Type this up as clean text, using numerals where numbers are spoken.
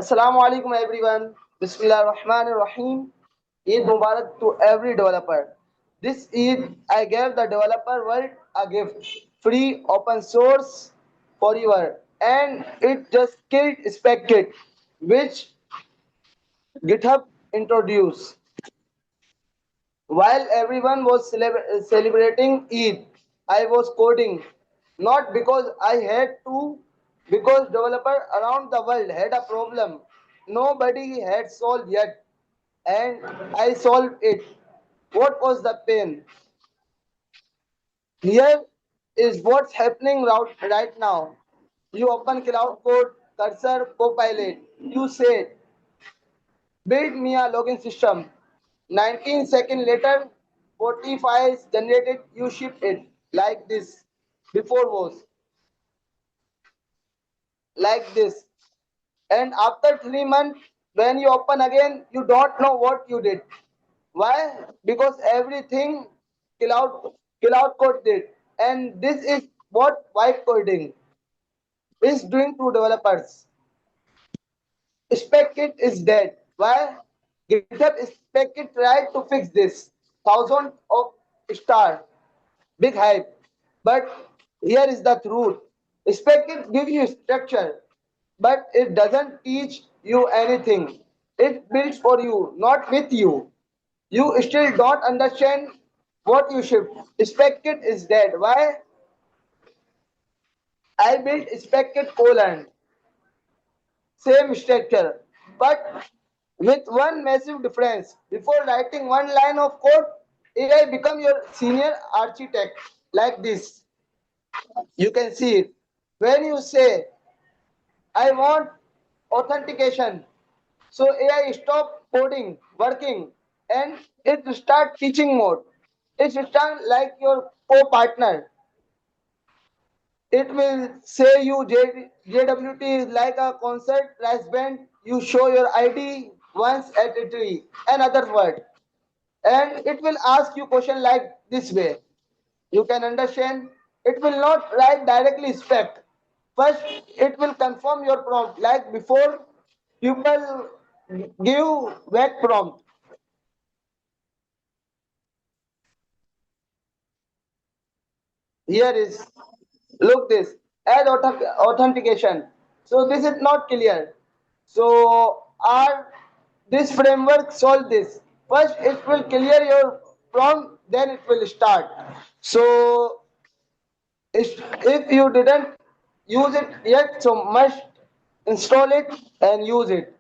Assalamu alaikum everyone. Bismillah ar-Rahman ar-Rahim. Eid Mubarak to every developer. This Eid, I gave the developer world a gift. Free open source for your. And it just killed Spec-Kit, which GitHub introduced. While everyone was celebrating Eid, I was coding. Not because I had to, because developers around the world had a problem nobody had solved yet, and I solved it. What was the pain? Here is what's happening right now. You open Cloud Code, Cursor, Copilot. You say, build me a login system. 19 seconds later, 40 files generated, you ship it like this. Before was like this. And after 3 months, when you open again, you don't know what you did. Why? Because everything cloud cloud code did. And this is what white coding is doing to developers. Spec-Kit is dead. Why? GitHub Spec-Kit tried to fix this. Thousands of stars. Big hype. But here is the truth. Spec-Kit gives you structure, but it doesn't teach you anything. It builds for you, not with you. You still don't understand what you ship. Spec-Kit is dead. Why? I built Spec-Kit-CoLearn. Same structure, but with one massive difference. Before writing one line of code, AI become your senior architect like this. You can see it. When you say, I want authentication, so AI stop coding, working, and it start teaching mode. It start like your co-partner. It will say you JWT is like a concert rice band. You show your ID once at a tree, another word, and it will ask you question like this way. You can understand. It will not write directly spec. First, it will confirm your prompt. Like before, people give wet prompt. Here is look this add authentication. So this is not clear. So our this framework solve this. First it will clear your prompt, then it will start. So if you didn't use it yet, so must install it and use it.